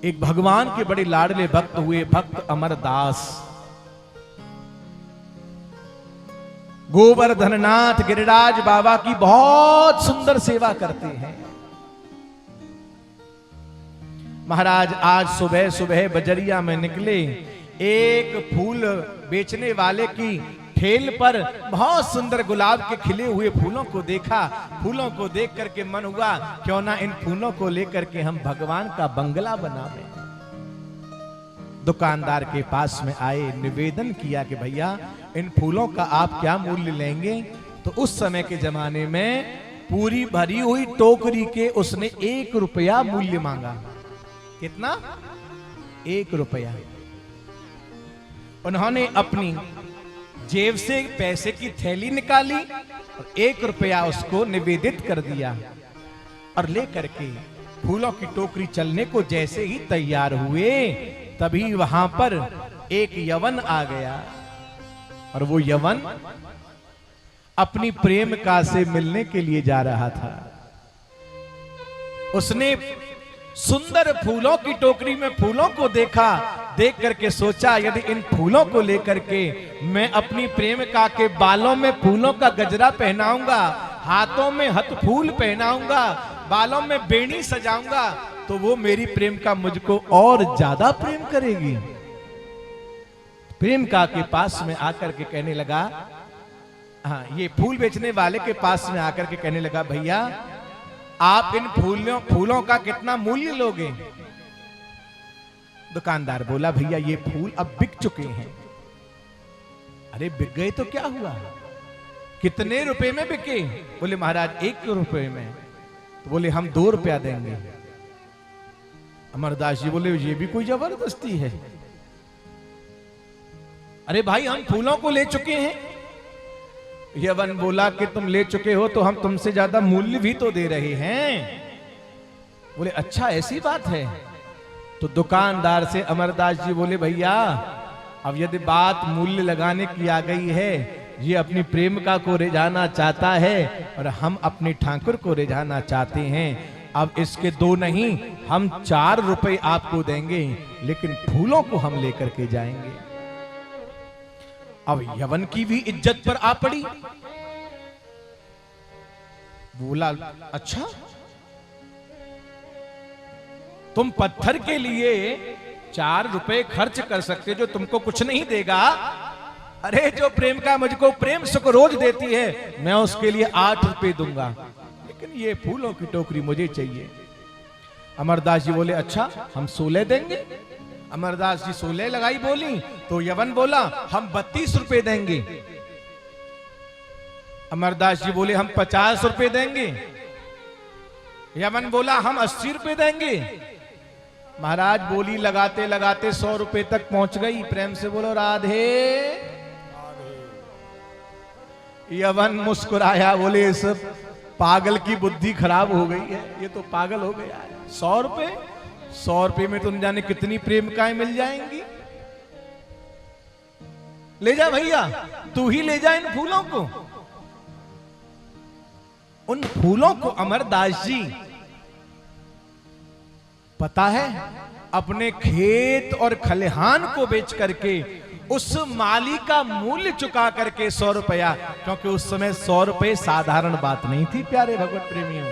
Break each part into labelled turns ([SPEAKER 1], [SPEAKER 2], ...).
[SPEAKER 1] एक भगवान के बड़े लाडले भक्त हुए, भक्त अमरदास। गोवर्धननाथ गिरिराज बाबा की बहुत सुंदर सेवा करते हैं। महाराज आज सुबह सुबह बजरिया में निकले, एक फूल बेचने वाले की ठेल पर बहुत सुंदर गुलाब के खिले हुए फूलों को देखा। फूलों को देख करके मन हुआ क्यों ना इन फूलों को लेकर के हम भगवान का बंगला बनावें। दुकानदार के पास में आए, निवेदन किया कि भैया इन फूलों का आप क्या मूल्य लेंगे। तो उस समय के जमाने में पूरी भरी हुई टोकरी के उसने 1 रुपया मूल्य मांगा। कितना? 1 रुपया। उन्होंने अपनी जेब से पैसे की थैली निकाली और 1 रुपया उसको निवेदित कर दिया और लेकर के फूलों की टोकरी चलने को जैसे ही तैयार हुए, तभी वहां पर एक यवन आ गया और वो यवन अपनी प्रेमिका से मिलने के लिए जा रहा था। उसने सुंदर फूलों की टोकरी में फूलों को देखा, देख करके सोचा यदि इन फूलों को लेकर के मैं अपनी प्रेमिका के बालों में फूलों का गजरा पहनाऊंगा, हाथों में हथफूल पहनाऊंगा, बालों में बेणी सजाऊंगा, तो वो मेरी प्रेमिका मुझको और ज्यादा प्रेम करेगी। प्रेमिका के पास में आकर के कहने लगा, हाँ, ये फूल बेचने वाले के पास में आकर के कहने लगा, भैया आप इन फूलों का कितना मूल्य लोगे? दुकानदार बोला, भैया ये फूल अब बिक चुके हैं। अरे बिक गए तो क्या हुआ, कितने रुपए में बिके? बोले महाराज 1 रुपए में। तो बोले हम 2 रुपया देंगे। अमरदास जी बोले ये भी कोई जबरदस्ती है। अरे भाई हम फूलों को ले चुके हैं। यवन बोला कि तुम ले चुके हो तो हम तुमसे ज्यादा मूल्य भी तो दे रहे हैं। बोले अच्छा ऐसी बात है। तो दुकानदार से अमरदास जी बोले, भैया अब यदि बात मूल्य लगाने की आ गई है, ये अपनी प्रेमिका को रिझाना चाहता है और हम अपने ठाकुर को रिझाना चाहते हैं। अब इसके 2 नहीं, हम 4 रुपए आपको देंगे, लेकिन फूलों को हम लेकर के जाएंगे। अब यवन की भी इज्जत पर आ पड़ी। बोला अच्छा तुम पत्थर के लिए 4 रुपए खर्च कर सकते जो तुमको कुछ नहीं देगा। अरे जो प्रेमिका मुझको प्रेम सुख रोज देती है, मैं उसके लिए 8 रुपए दूंगा, लेकिन ये फूलों की टोकरी मुझे चाहिए। अमरदास जी बोले अच्छा हम 16 देंगे। अमरदास जी 16 लगाई बोली तो यवन बोला हम 32 रुपए देंगे। अमरदास जी बोले हम 50 रुपए देंगे। यवन बोला हम 80 रुपए देंगे। महाराज बोली लगाते लगाते 100 रुपए तक पहुंच गई। प्रेम से बोलो राधे। यवन मुस्कुराया, बोले इस पागल की बुद्धि खराब हो गई है, ये तो पागल हो गया है। 100 रुपए, 100 रुपए में तुम जाने कितनी प्रेमिकाएं मिल जाएंगी। ले जा भैया, तू ही ले जा इन फूलों को। उन फूलों को अमरदास जी पता है अपने खेत और खलिहान को बेच करके उस माली का मूल्य चुका करके 100 रुपया, क्योंकि उस समय 100 रुपए साधारण बात नहीं थी प्यारे भगवत प्रेमियों।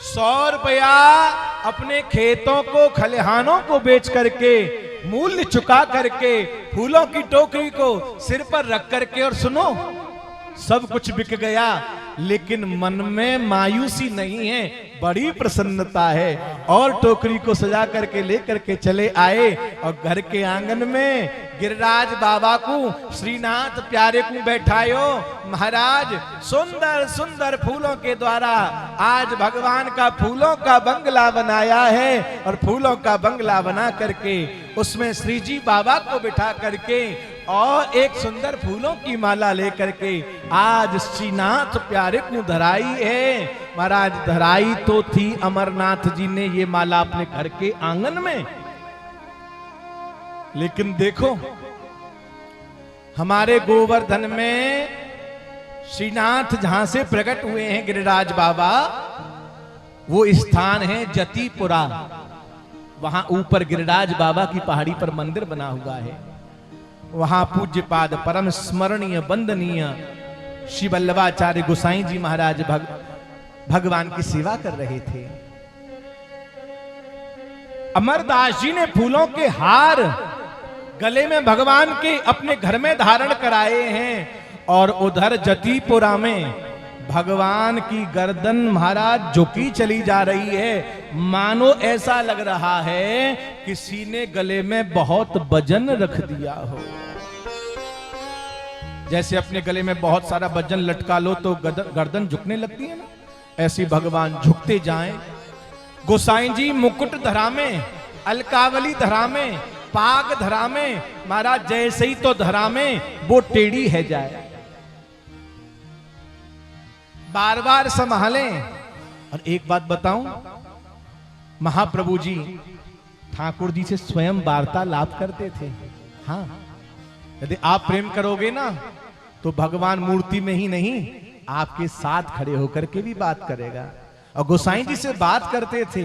[SPEAKER 1] 100 रुपया अपने खेतों को खलिहानों को बेच करके मूल्य चुका करके फूलों की टोकरी को सिर पर रख करके, और सुनो सब कुछ बिक गया, लेकिन मन में मायूसी नहीं है, बड़ी प्रसन्नता है। और टोकरी को सजा करके लेकर के चले आए और घर के आंगन में गिरिराज बाबा को, श्रीनाथ प्यारे को बैठायो। महाराज सुंदर सुंदर फूलों के द्वारा आज भगवान का फूलों का बंगला बनाया है, और फूलों का बंगला बना करके उसमें श्री जी बाबा को बिठा करके और एक सुंदर फूलों की माला लेकर के आज श्रीनाथ प्यारे को धराई है। महाराज धराई तो थी अमरनाथ जी ने ये माला अपने घर के आंगन में, लेकिन देखो हमारे गोवर्धन में श्रीनाथ जहां से प्रकट हुए हैं गिरिराज बाबा, वो स्थान है जतिपुरा। वहां ऊपर गिरिराज बाबा की पहाड़ी पर मंदिर बना हुआ है। वहां पूज्यपाद परम स्मरणीय वंदनीय श्री वल्लभाचार्य गोसाई जी महाराज भगवान की सेवा कर रहे थे। अमरदास जी ने फूलों के हार गले में भगवान के अपने घर में धारण कराए हैं और उधर जतीपुरा में भगवान की गर्दन महाराज झुकी चली जा रही है। मानो ऐसा लग रहा है किसी ने गले में बहुत वजन रख दिया हो। जैसे अपने गले में बहुत सारा वजन लटका लो तो गर्दन झुकने लगती है ना, ऐसी भगवान झुकते जाएं। गोसाई जी मुकुट धरा में, अलकावली धरा में, पाग धरा में, महाराज जैसे ही तो धरा में वो टेढ़ी है जाए, बार बार संभालें। और एक बात बताऊं, महाप्रभु जी ठाकुर जी से स्वयं वार्तालाप करते थे। हाँ, यदि आप प्रेम करोगे ना तो भगवान मूर्ति में ही नहीं आपके साथ खड़े होकर के भी बात करेगा। और गोसाई जी से बात करते थे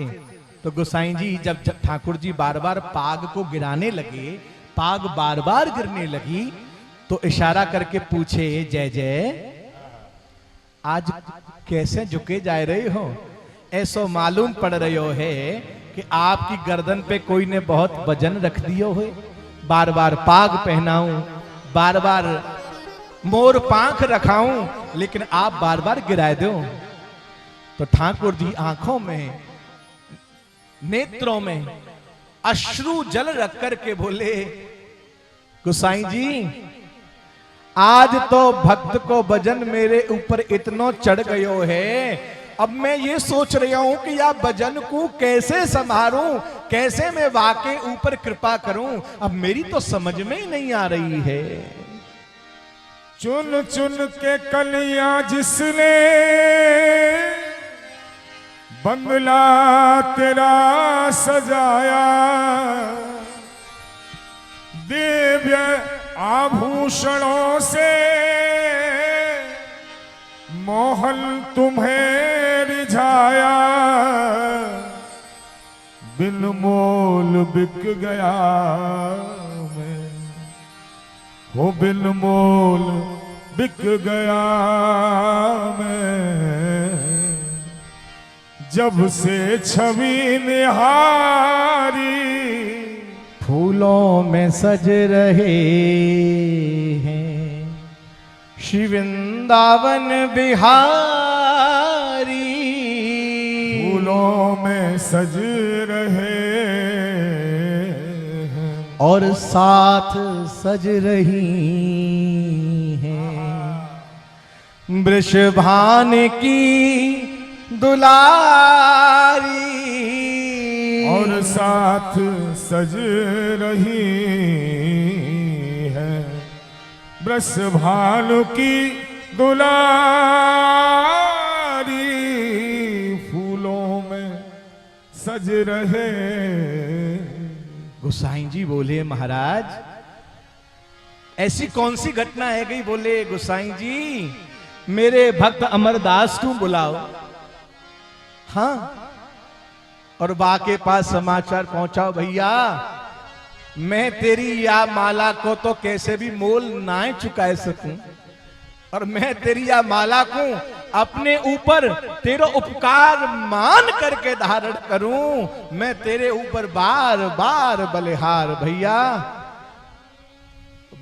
[SPEAKER 1] तो गोसाई जी जब ठाकुर जी बार बार पाग को गिराने लगे, पाग बार बार गिरने लगी, तो इशारा करके पूछे, जय जय आज कैसे झुके जा रहे हो? ऐसो मालूम पड़ रहे हो है कि आपकी गर्दन पे कोई ने बहुत वजन रख दियो हो। बार बार पाग पहनाऊं, बार बार मोर पांख रखाऊं, लेकिन आप बार बार गिराए दो। तो ठाकुर जी आंखों में, नेत्रों में अश्रु जल रख करके बोले, गोसाई जी आज तो भक्त को वजन मेरे ऊपर इतना चढ़ गयो है, अब मैं ये सोच रहा हूं कि या वजन को कैसे संभालूं, कैसे मैं वाके ऊपर कृपा करूं, अब मेरी तो समझ में ही नहीं आ रही है।
[SPEAKER 2] चुन चुन के कलियां जिसने बंगला तेरा सजाया, दिव्य आभूषणों से मोहन तुम्हें रिझाया, बिन मोल बिक गया मैं, हो बिन मोल बिक गया मैं, जब से छवि निहारी
[SPEAKER 1] फूलों में सज रहे हैं श्री वृंदावन बिहारी,
[SPEAKER 2] फूलों में सज रहे हैं
[SPEAKER 1] और साथ सज रही हैं वृषभान की दुलारी,
[SPEAKER 2] और साथ सज रही है वृषभानु की दुलारी, फूलों में सज रहे।
[SPEAKER 1] गोसाई जी बोले, महाराज ऐसी कौन सी घटना है गई? बोले, गोसाई जी मेरे भक्त अमरदास को बुलाओ। हाँ, और बा के पास समाचार पहुंचाओ, भैया मैं तेरी या माला को तो कैसे भी मोल ना चुका सकूं, और मैं तेरी या माला को अपने ऊपर तेरा उपकार मान करके धारण करूं, मैं तेरे ऊपर बार बार बलिहार। भैया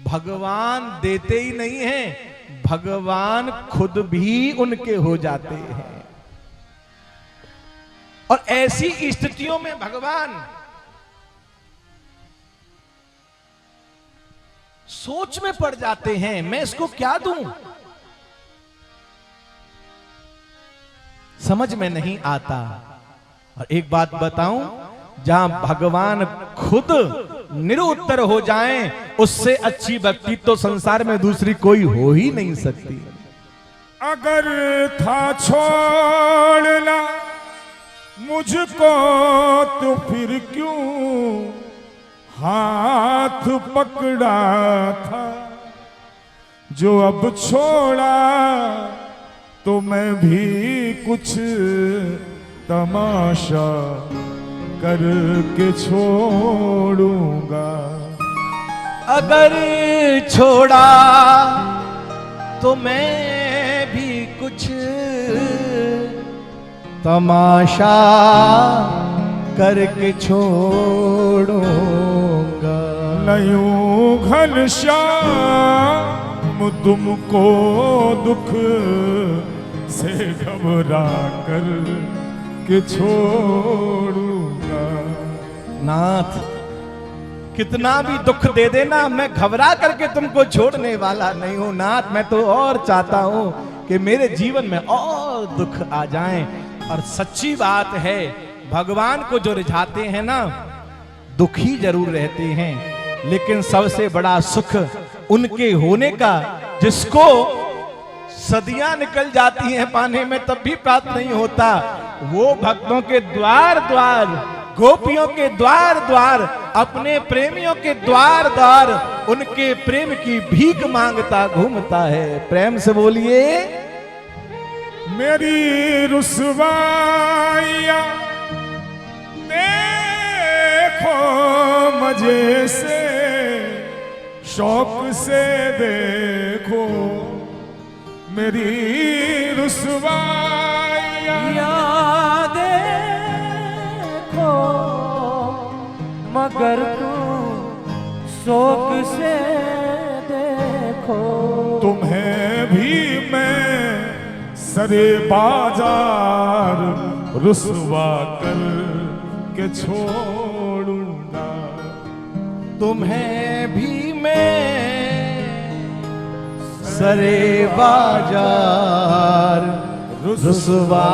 [SPEAKER 1] भगवान देते ही नहीं हैं, भगवान खुद भी उनके हो जाते हैं। और ऐसी स्थितियों में भगवान सोच में पड़ जाते हैं, मैं इसको क्या दूं, समझ में नहीं आता। और एक बात बताऊं, जहां भगवान खुद निरुत्तर हो जाएं, उससे अच्छी भक्ति तो संसार में दूसरी कोई हो ही नहीं सकती।
[SPEAKER 2] अगर था छोड़ना मुझको तो फिर क्यों हाथ पकड़ा था, जो अब छोड़ा तो मैं भी कुछ तमाशा करके छोड़ूंगा।
[SPEAKER 1] अगर छोड़ा तो मैं भी कुछ तमाशा करके छोड़ूंगा।
[SPEAKER 2] नयूं घनश्याम तुमको दुख से घबरा कर के छोड़ूंगा।
[SPEAKER 1] नाथ, कितना भी दुख दे देना, मैं घबरा करके तुमको छोड़ने वाला नहीं हूं। नाथ, मैं तो और चाहता हूं कि मेरे जीवन में और दुख आ जाएं। और सच्ची बात है, भगवान को जो रिझाते हैं ना, दुखी जरूर रहते हैं, लेकिन सबसे बड़ा सुख उनके होने का, जिसको सदियां निकल जाती हैं पाने में तब भी प्राप्त नहीं होता। वो भक्तों के द्वार द्वार, गोपियों के द्वार द्वार, अपने प्रेमियों के द्वार द्वार उनके प्रेम की भीख मांगता घूमता है। प्रेम से बोलिए।
[SPEAKER 2] मेरी रुसवाइया देखो मजे से, शौक से देखो मेरी रुसवाइया
[SPEAKER 3] देखो, मगर तुम शौक से देखो।
[SPEAKER 2] तुम्हें भी मैं सरे बाजार रुसवा कर के छोड़ूंगा।
[SPEAKER 1] तुम्हें भी मैं सरे बाजार रुसवा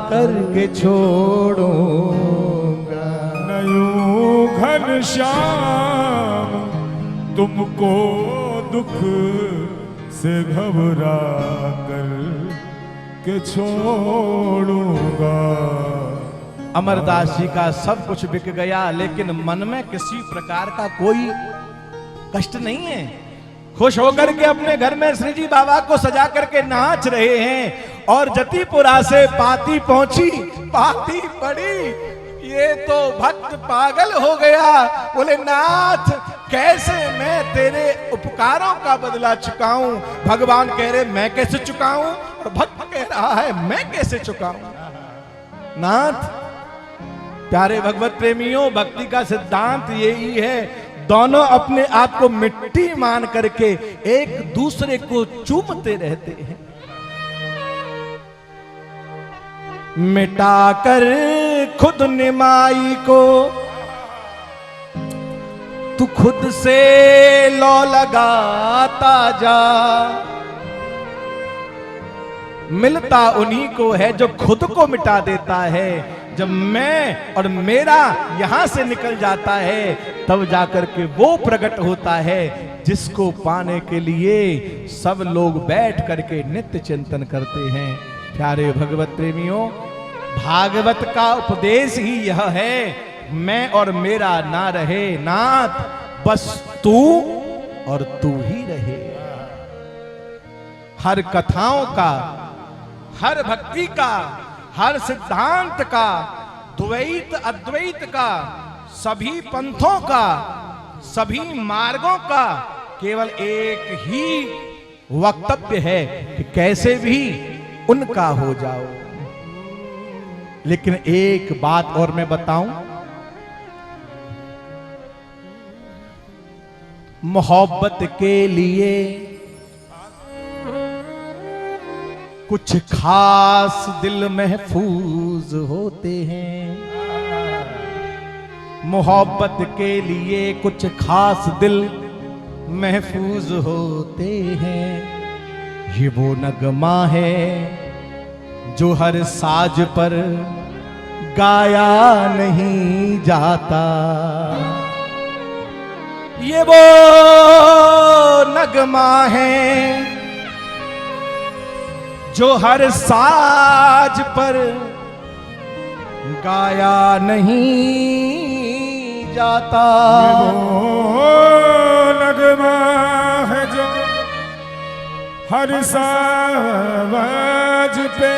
[SPEAKER 1] करके छोड़ूंगा।
[SPEAKER 2] नयूं घनश्याम तुमको दुख से घबरा कर के छोड़ूंगा।
[SPEAKER 1] अमरदास जी का सब कुछ बिक गया, लेकिन मन में किसी प्रकार का कोई कष्ट नहीं है। खुश होकर के अपने घर में श्री जी बाबा को सजा करके नाच रहे हैं। और जतीपुरा से पाती पहुंची, पाती पड़ी, ये तो भक्त पागल हो गया। बोले, नाथ, कैसे मैं तेरे उपकारों का बदला चुकाऊं? भगवान कह रहे, मैं कैसे चुकाऊं? और भक्त कह रहा है, मैं कैसे चुकाऊं? नाथ, प्यारे भगवत प्रेमियों, भक्ति का सिद्धांत यही है, दोनों अपने आप को मिट्टी मान करके एक दूसरे को चूमते रहते हैं। मिटाकर खुद निमाई को तू खुद से लौ लगाता जा। मिलता उन्हीं को है जो खुद को मिटा देता है। जब मैं और मेरा यहां से निकल जाता है, तब जाकर के वो प्रकट होता है जिसको पाने के लिए सब लोग बैठ करके नित्य चिंतन करते हैं। प्यारे भगवत प्रेमियों, भागवत का उपदेश ही यह है, मैं और मेरा ना रहे नाथ, बस तू और तू ही रहे। हर कथाओं का, हर भक्ति का, हर सिद्धांत का, द्वैत अद्वैत का, सभी पंथों का, सभी मार्गों का केवल एक ही वक्तव्य है कि कैसे भी उनका हो जाओ। लेकिन एक बात और मैं बताऊं, मोहब्बत के लिए कुछ खास दिल महफूज होते हैं। मोहब्बत के लिए कुछ खास दिल महफूज होते हैं। ये वो नगमा है जो हर साज पर गाया नहीं जाता। ये वो नगमा है जो हर साज पर गाया नहीं जाता।
[SPEAKER 2] वो नगमा है जो हर साज पे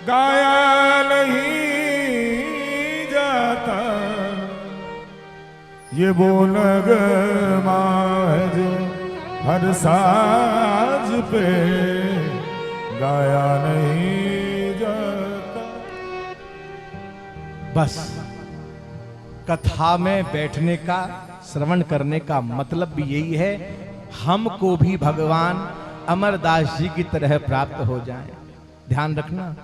[SPEAKER 2] गाया नहीं ये वो नगमा है जो हर साज पे गाया नहीं जाता।
[SPEAKER 1] बस कथा में बैठने का, श्रवण करने का मतलब भी यही है, हमको भी भगवान अमरदास जी की तरह प्राप्त हो जाए। ध्यान रखना,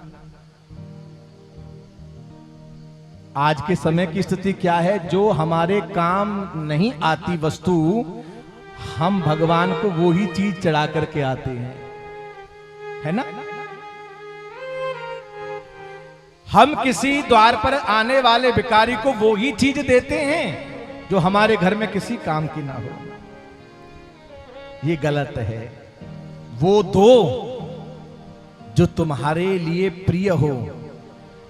[SPEAKER 1] आज के समय की स्थिति क्या है, जो हमारे काम नहीं आती वस्तु हम भगवान को वो ही चीज चढ़ा करके आते हैं, है ना। हम किसी द्वार पर आने वाले भिखारी को वो ही चीज देते हैं जो हमारे घर में किसी काम की ना हो। ये गलत है। वो दो जो तुम्हारे लिए प्रिय हो,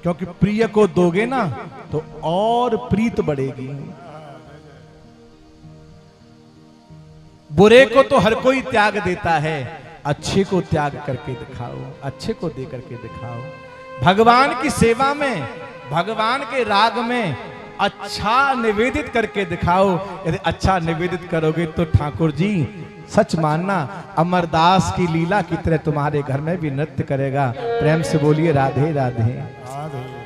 [SPEAKER 1] क्योंकि प्रिय को दोगे ना तो और प्रीत बढ़ेगी। बुरे को तो हर कोई त्याग देता है, अच्छे को त्याग करके दिखाओ, अच्छे को दे करके दिखाओ। भगवान की सेवा में, भगवान के राग में अच्छा निवेदित करके दिखाओ। यदि अच्छा निवेदित करोगे तो ठाकुर जी सच मानना अमरदास की लीला की तरह तुम्हारे घर में भी नृत्य करेगा। प्रेम से बोलिए राधे राधे।
[SPEAKER 2] राधे।